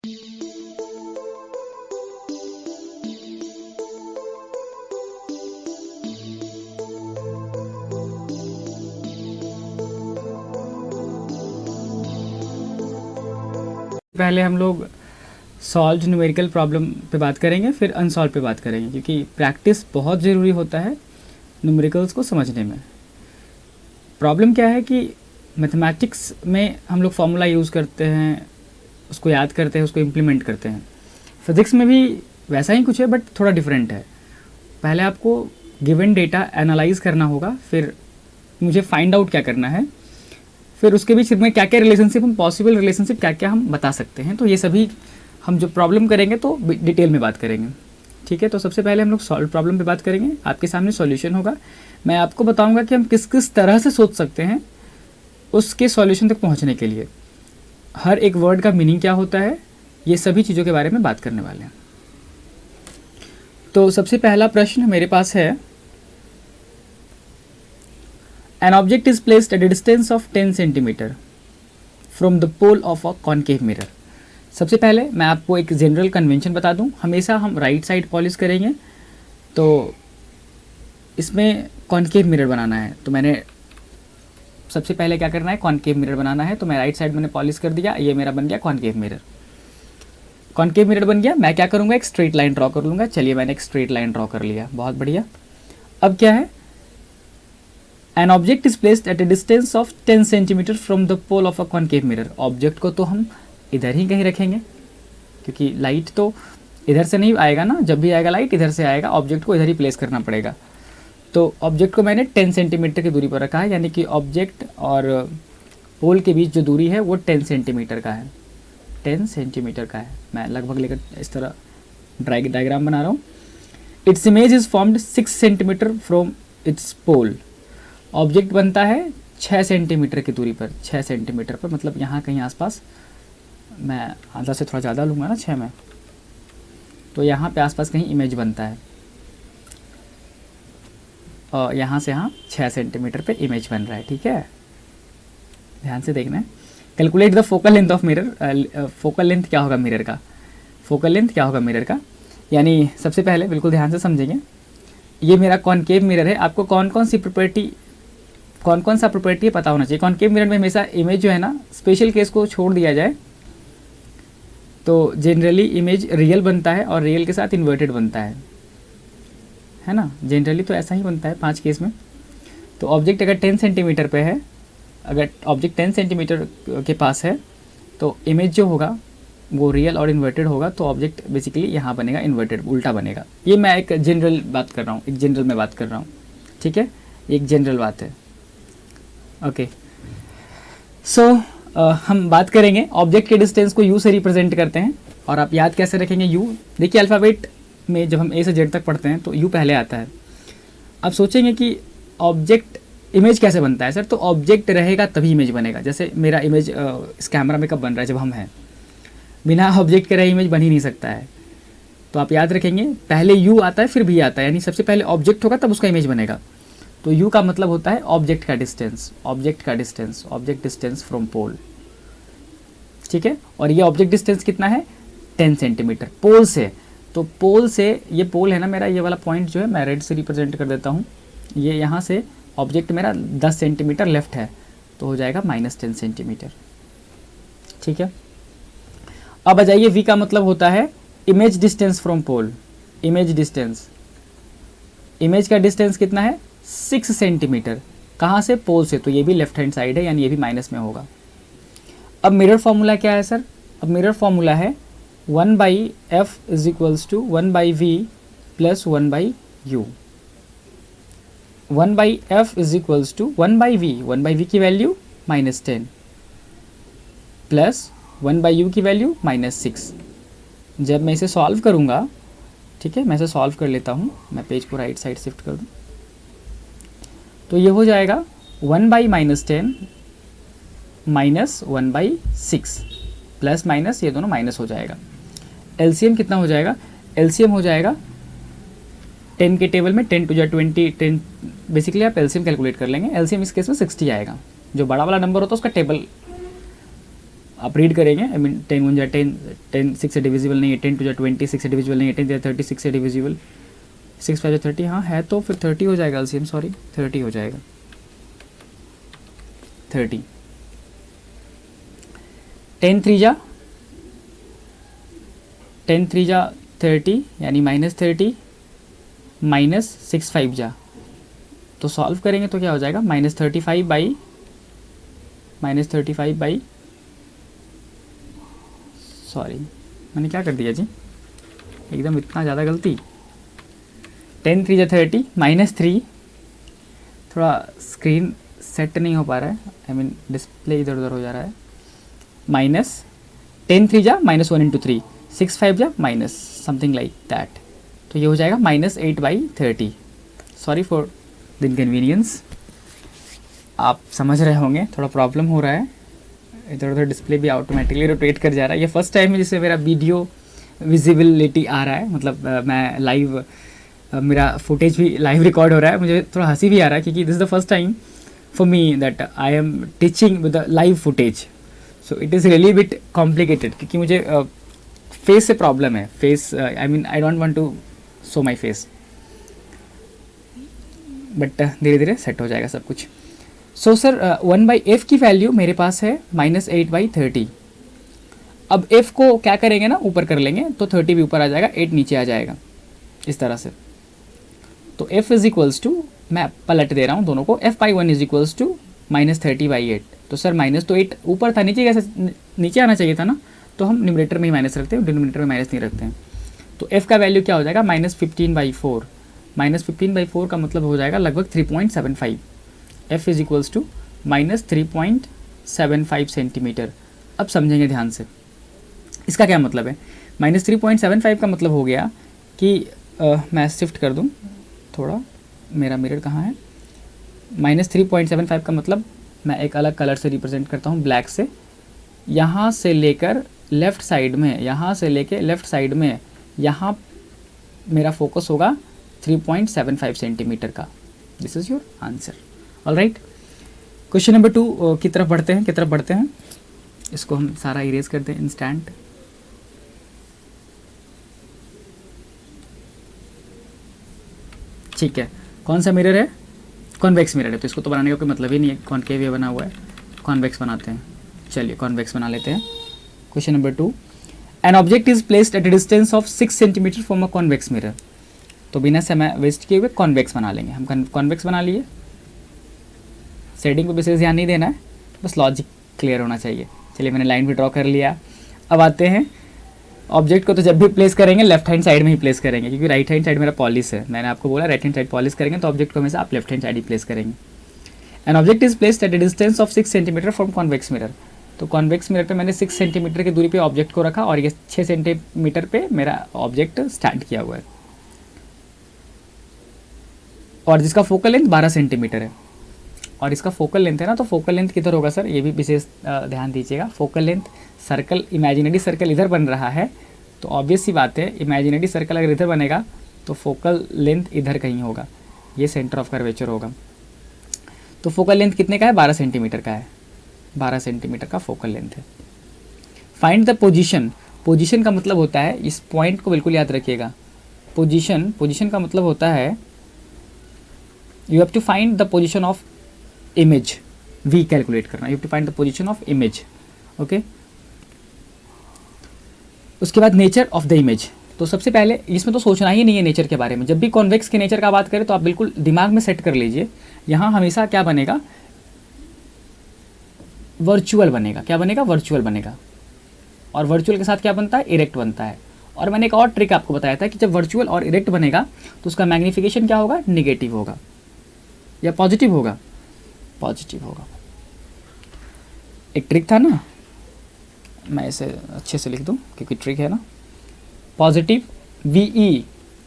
पहले हम लोग सॉल्व न्यूमेरिकल प्रॉब्लम पे बात करेंगे, फिर अनसॉल्व पे बात करेंगे, क्योंकि प्रैक्टिस बहुत ज़रूरी होता है न्यूमेरिकल्स को समझने में। प्रॉब्लम क्या है कि मैथमेटिक्स में हम लोग फार्मूला यूज़ करते हैं, उसको याद करते हैं, उसको इम्प्लीमेंट करते हैं। फिज़िक्स में भी वैसा ही कुछ है, बट थोड़ा डिफरेंट है। पहले आपको गिवन डेटा एनालाइज करना होगा, फिर मुझे फाइंड आउट क्या करना है, फिर उसके बीच में क्या क्या रिलेशनशिप, हम पॉसिबल रिलेशनशिप क्या क्या हम बता सकते हैं। तो ये सभी हम जो प्रॉब्लम करेंगे तो डिटेल में बात करेंगे, ठीक है। तो सबसे पहले हम लोग सॉल्व प्रॉब्लम पे बात करेंगे। आपके सामने सॉल्यूशन होगा, मैं आपको बताऊंगा कि हम किस किस तरह से सोच सकते हैं उसके सॉल्यूशन तक पहुंचने के लिए। हर एक वर्ड का मीनिंग क्या होता है, ये सभी चीज़ों के बारे में बात करने वाले हैं। तो सबसे पहला प्रश्न मेरे पास है, An object is placed at a distance of 10 cm from the pole of a concave mirror. सबसे पहले मैं आपको एक जनरल कन्वेंशन बता दूं, हमेशा हम राइट साइड पॉलिश करेंगे। तो इसमें कॉन्केव मिरर बनाना है, तो मैंने सबसे पहले क्या करना है, कॉन्केव मिरर बनाना है। तो मैं राइट साइड मैंने पॉलिश कर दिया, ये मेरा बन गया कॉन्केव मिरर। कॉन्केव मिरर बन गया, मैं क्या करूँगा, एक स्ट्रेट लाइन ड्रॉ कर लूँगा। चलिए मैंने एक स्ट्रेट लाइन ड्रॉ कर लिया, बहुत बढ़िया। अब क्या है, An object is placed at a distance of 10 cm from the pole of a concave mirror. Object को तो हम इधर ही कहीं रखेंगे, क्योंकि लाइट तो इधर से नहीं आएगा ना, जब भी आएगा लाइट इधर से आएगा, ऑब्जेक्ट को इधर ही प्लेस करना पड़ेगा। तो ऑब्जेक्ट को मैंने 10 सेंटीमीटर की दूरी पर रखा है, यानी कि ऑब्जेक्ट और पोल के बीच जो दूरी है वो 10 सेंटीमीटर का है, 10 सेंटीमीटर का है। मैं लगभग लेकर इस तरह डायग्राम बना रहा हूँ। Its image is formed 6 centimetre from its pole. Object बनता है 6 सेंटीमीटर की दूरी पर, 6 सेंटीमीटर पर, मतलब यहाँ कहीं आसपास। मैं आधा से थोड़ा ज़्यादा लूँगा ना 6 में, तो यहाँ पे आसपास कहीं इमेज बनता है, और यहाँ से यहाँ 6 सेंटीमीटर पे इमेज बन रहा है, ठीक है। ध्यान से देखना है। Calculate the focal length of mirror. Focal length क्या होगा मिरर का, फोकल लेंथ क्या होगा मिरर का, यानी सबसे पहले बिल्कुल ध्यान से समझेंगे। ये मेरा कॉनकेव मिरर है, आपको कौन कौन सा प्रॉपर्टी पता होना चाहिए। कॉनकेव मिरर में हमेशा इमेज जो है ना, स्पेशल केस को छोड़ दिया जाए तो जनरली इमेज रियल बनता है, और रियल के साथ इन्वर्टेड बनता है ना। जनरली तो ऐसा ही बनता है 5 केस में। तो ऑब्जेक्ट अगर 10 सेंटीमीटर पे है, अगर ऑब्जेक्ट 10 सेंटीमीटर के पास है, तो इमेज जो होगा वो रियल और इन्वर्टेड होगा। तो ऑब्जेक्ट बेसिकली यहाँ बनेगा इन्वर्टेड, उल्टा बनेगा। ये मैं एक जनरल बात कर रहा हूँ, एक जनरल में बात कर रहा हूँ, ठीक है, एक जनरल बात है। ओके, सो हम बात करेंगे ऑब्जेक्ट के डिस्टेंस को यू से रिप्रेजेंट करते हैं। और आप याद कैसे रखेंगे यू, देखिए अल्फ़ाबेट में जब हम ए से जेड तक पढ़ते हैं तो यू पहले आता है। अब सोचेंगे कि ऑब्जेक्ट इमेज कैसे बनता है सर, तो ऑब्जेक्ट रहेगा तभी इमेज बनेगा। जैसे मेरा इमेज इस कैमरा में कब बन रहा है, जब हम हैं, बिना ऑब्जेक्ट के रहे इमेज बन ही नहीं सकता है। तो आप याद रखेंगे पहले यू आता है फिर भी आता है, यानी सबसे पहले ऑब्जेक्ट होगा तब उसका इमेज बनेगा। तो यू का मतलब होता है ऑब्जेक्ट का डिस्टेंस, ऑब्जेक्ट का distance, object distance from pole, ठीक है। और ये ऑब्जेक्ट डिस्टेंस कितना है, 10 सेंटीमीटर पोल से। तो पोल से, ये पोल है ना मेरा, ये वाला पॉइंट जो है मैं रेड से रिप्रेजेंट कर देता हूँ। ये यहाँ से ऑब्जेक्ट मेरा 10 सेंटीमीटर लेफ्ट है, तो हो जाएगा -10 सेंटीमीटर, ठीक है। अब आ जाइए, वी का मतलब होता है image distance from pole, image distance. Image का डिस्टेंस कितना है, 6 सेंटीमीटर। कहाँ से, पोल से, तो ये भी लेफ्ट हैंड साइड है, यानी ये भी माइनस में होगा। अब मिरर फॉर्मूला क्या है सर, अब मिरर फॉर्मूला है 1/f = 1/v + 1/u। 1/f = 1/v, 1/v की वैल्यू -10 प्लस 1/u की वैल्यू -6। जब मैं इसे सॉल्व करूँगा, ठीक है, मैं इसे सॉल्व कर लेता हूँ, मैं पेज को राइट साइड शिफ्ट कर दूँ, तो ये हो जाएगा 1/-10 -1/6 प्लस माइनस, ये दोनों माइनस हो जाएगा। एलसीएम कितना हो जाएगा, एलसीएम हो जाएगा 10 के टेबल में 10 × 20, 10 बेसिकली आप एलसीएम कैलकुलेट कर लेंगे। एलसीएम इस केस में 60 आएगा। जो बड़ा वाला नंबर होता है उसका टेबल आप रीड करेंगे, आई मीन 10 1 जा 10, 10 6 से डिविजिबल नहीं है, 10 2 जा 20, 6 से डिविजिबल नहीं है, 10 30 6 से डिविजिबल, 6 5 जा 30, हाँ है तो फिर 30 हो जाएगा एलसीएम, सॉरी 30 हो जाएगा 30। 10 3 जा 30 यानी -30 माइनस 6 5 जा, तो सॉल्व करेंगे तो क्या हो जाएगा -35 बाई सॉरी मैंने क्या कर दिया जी, एकदम इतना ज़्यादा गलती। 10 3 जा 30 -3, थोड़ा स्क्रीन सेट नहीं हो पा रहा है, आई मीन डिस्प्ले इधर उधर हो जा रहा है, माइनस 10 3 जा -1 इंटू 3, 6 5 जा माइनस समथिंग लाइक दैट, तो ये हो जाएगा -8/30। सॉरी फॉर द इनकन्वीनियंस, आप समझ रहे होंगे थोड़ा प्रॉब्लम हो रहा है, इधर उधर डिस्प्ले भी ऑटोमेटिकली रोटेट कर जा रहा है। ये फर्स्ट टाइम है जिसमें मेरा वीडियो विजिबिलिटी आ रहा है, मतलब मैं लाइव मेरा फुटेज भी लाइव रिकॉर्ड हो रहा है। मुझे थोड़ा हंसी भी आ रहा है क्योंकि this is the first time for me that I am teaching with the live footage, so it is really bit complicated क्योंकि मुझे फेस से प्रॉब्लम है, face I mean I don't want to show my face, but धीरे धीरे set हो जाएगा सब कुछ। सो सर 1/f की वैल्यू मेरे पास है -8/30। अब f को क्या करेंगे ना, ऊपर कर लेंगे तो 30 भी ऊपर आ जाएगा, 8 नीचे आ जाएगा इस तरह से। तो f इज इक्वल्स टू, मैं पलट दे रहा हूँ दोनों को, f/1 इज इक्वल्स टू -30/8। तो सर माइनस तो 8 ऊपर था, नीचे कैसे, नीचे आना चाहिए था ना, तो हम न्यूमरेटर में ही माइनस रखते हैं, डिनोमिनेटर में माइनस नहीं रखते हैं। तो f का वैल्यू क्या हो जाएगा -15/4, -15/4 का मतलब हो जाएगा लगभग 3.75। f is equals to -3.75 centimetre. अब समझेंगे ध्यान से, इसका क्या मतलब है। -3.75 का मतलब हो गया कि मैं शिफ्ट कर दूं थोड़ा, मेरा मिरर कहाँ है, -3.75 का मतलब मैं एक अलग कलर से रिप्रेजेंट करता हूँ, ब्लैक से, यहाँ से लेकर लेफ़्ट साइड में, यहाँ से लेकर लेफ़्ट साइड में, यहाँ मेरा फोकस होगा 3.75 सेंटीमीटर का। This is your answer. All right, question number 2 की तरफ बढ़ते हैं। इसको हम सारा इरेज करते हैं इंस्टेंट। ठीक है, कौन सा मिरर है, कॉन्वेक्स मिरर है, तो इसको तो बनाने का कोई मतलब ही नहीं है, कॉनकेव बना हुआ है, कॉन्वेक्स बनाते हैं। चलिए कॉन्वेक्स बना लेते हैं। Question number 2, an object is placed at A distance of 6 centimetre from a convex mirror. तो बिना समय वेस्ट किए हुए कॉन्वेक्स बना लेंगे हम। कॉन्वेक्स बना लिए, शेडिंग को विशेष ध्यान नहीं देना है, बस लॉजिक क्लियर होना चाहिए। चलिए मैंने लाइन भी ड्रॉ कर लिया। अब आते हैं ऑब्जेक्ट को, तो जब भी प्लेस करेंगे लेफ्ट हैंड साइड में ही प्लेस करेंगे, क्योंकि राइट हैंड साइड मेरा पॉलिश है। मैंने आपको बोला राइट हैंड साइड पॉलिश करेंगे, तो ऑब्जेक्ट को हमेशा आप लेफ्ट हैंड साइड ही प्लेस करेंगे। An object is placed at A distance of 6 centimetre from convex mirror. तो कॉन्वेक्स मिरर पे मैंने 6 सेंटीमीटर की दूरी पे ऑब्जेक्ट को रखा और ये 6 सेंटीमीटर पे मेरा ऑब्जेक्ट स्टैंड किया हुआ है, और जिसका फोकल लेंथ 12 सेंटीमीटर है। और इसका फोकल लेंथ है ना, तो फोकल लेंथ किधर होगा सर, ये भी विशेष ध्यान दीजिएगा। Focal length, circle, imaginary circle इधर बन रहा है, तो ऑब्वियस सी बात है इमेजिनरी सर्कल अगर इधर बनेगा तो फोकल लेंथ इधर कहीं होगा, ये सेंटर ऑफ कर्वेचर होगा। तो फोकल लेंथ कितने का है, 12 सेंटीमीटर का है, 12 सेंटीमीटर का फोकल लेंथ है। Find the position. पोजीशन का मतलब होता है, इस पॉइंट को बिल्कुल याद रखिएगा, पोजीशन का मतलब होता है you have to find the position of image, we calculate करना, you have to find the position of image. Okay, उसके बाद नेचर ऑफ द इमेज। तो सबसे पहले इसमें तो सोचना ही नहीं है नेचर के बारे में। जब भी कॉन्वेक्स के नेचर का बात करें तो आप बिल्कुल दिमाग में सेट कर लीजिए, यहाँ हमेशा क्या बनेगा, वर्चुअल बनेगा। क्या बनेगा, वर्चुअल बनेगा। और वर्चुअल के साथ क्या बनता है, इरेक्ट बनता है। और मैंने एक और ट्रिक आपको बताया था कि जब वर्चुअल और इरेक्ट बनेगा तो उसका मैग्नीफिकेशन क्या होगा, निगेटिव होगा या पॉजिटिव होगा, पॉजिटिव होगा। एक ट्रिक था ना, मैं इसे अच्छे से लिख दूं क्योंकि ट्रिक है ना, पॉजिटिव VE,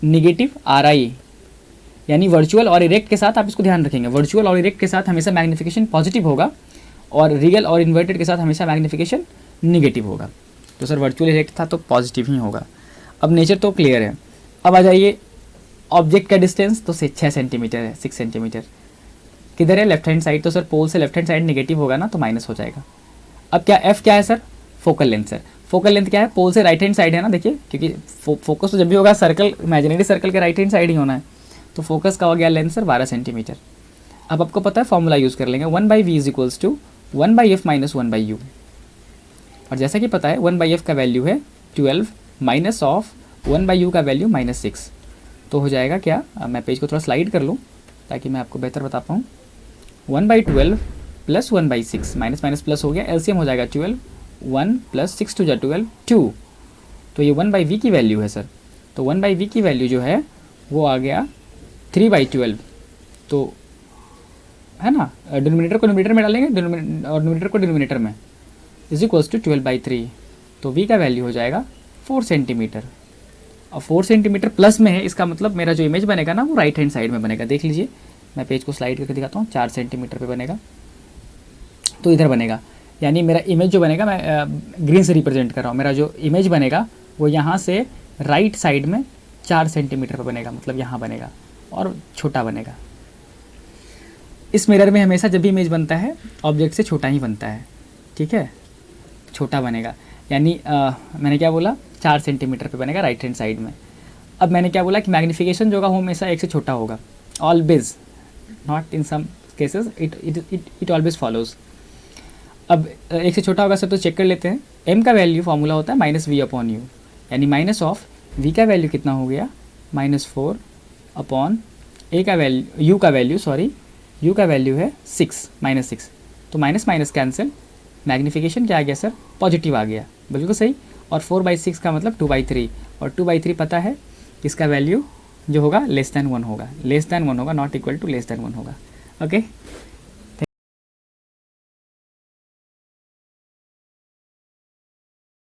निगेटिव RI, यानी वर्चुअल और इरेक्ट के साथ आप इसको ध्यान रखेंगे। वर्चुअल और इरेक्ट के साथ हमेशा मैग्नीफिकेशन पॉजिटिव होगा और रियल और इन्वर्टेड के साथ हमेशा मैग्नीफिकेशन निगेटिव होगा। तो सर वर्चुअल इरेक्ट था तो पॉजिटिव ही होगा। अब नेचर तो क्लियर है। अब आ जाइए ऑब्जेक्ट का डिस्टेंस, तो 6 सेंटीमीटर है, 6 सेंटीमीटर किधर है, लेफ्ट हैंड साइड। तो सर पोल से लेफ्ट हैंड साइड निगेटिव होगा ना, तो माइनस हो जाएगा। अब क्या F क्या है sir, focal length sir. Focal length क्या है, पोल से राइट हैंड साइड है ना, देखिए क्योंकि फोकस तो जब भी होगा सर्कल, इमेजिनरी सर्कल के राइट हैंड साइड ही होना है, तो फोकस का हो गया लेंथ सर 12 सेंटीमीटर। अब आपको पता है फॉर्मूला यूज़ कर लेंगे, 1/v is equals to 1/f minus 1/u, और जैसा कि पता है 1/f का वैल्यू है 12 माइनस ऑफ 1/u का वैल्यू -6, तो हो जाएगा क्या, मैं पेज को थोड़ा स्लाइड कर लूँ ताकि मैं आपको बेहतर बता पाऊँ। 1/12 प्लस 1/6, माइनस माइनस प्लस हो गया, एलसीएम हो जाएगा 12, 1 प्लस 6 टू जा 12, 2, तो ये 1/v की वैल्यू है सर। तो 1/v की वैल्यू जो है वो आ गया 3/12, तो है ना, डिनोमिनेटर को डिनोमिनेटर में डालेंगे और डिनोमिनेटर को डिनोमिनेटर में, इज इक्वल्स टू 12/3, तो v का वैल्यू हो जाएगा 4 सेंटीमीटर। और 4 सेंटीमीटर प्लस में है, इसका मतलब मेरा जो इमेज बनेगा ना वो राइट हैंड साइड में बनेगा। देख लीजिए, मैं पेज को स्लाइड करके दिखाता हूँ, 4 सेंटीमीटर पे बनेगा, तो इधर बनेगा, यानी मेरा इमेज जो बनेगा, मैं ग्रीन से रिप्रेजेंट कर रहा हूँ, मेरा जो इमेज बनेगा वो यहाँ से राइट साइड में 4 सेंटीमीटर पे बनेगा, मतलब यहाँ बनेगा और छोटा बनेगा। इस मिरर में हमेशा जब भी इमेज बनता है ऑब्जेक्ट से छोटा ही बनता है, ठीक है, छोटा बनेगा, यानी मैंने क्या बोला, 4 सेंटीमीटर पे बनेगा राइट हैंड साइड में। अब मैंने क्या बोला कि मैग्नीफिकेशन जो होगा वो हमेशा 1 से छोटा होगा, always, not in some cases, it always follows. अब 1 से छोटा होगा सर, तो चेक कर लेते हैं। m का वैल्यू फॉर्मूला होता है -v/u, यानी माइनस ऑफ v का वैल्यू कितना हो गया, -4 अपॉन a का वैल्यू, u का वैल्यू, सॉरी u का वैल्यू है 6, -6, तो माइनस माइनस कैंसिल, मैग्नीफिकेशन क्या आ गया सर, पॉजिटिव आ गया, बिल्कुल सही। और 4/6 का मतलब 2/3, और 2/3 पता है इसका वैल्यू जो होगा लेस दैन 1 होगा, लेस दैन 1 होगा, not equal to less than 1 होगा। ओके,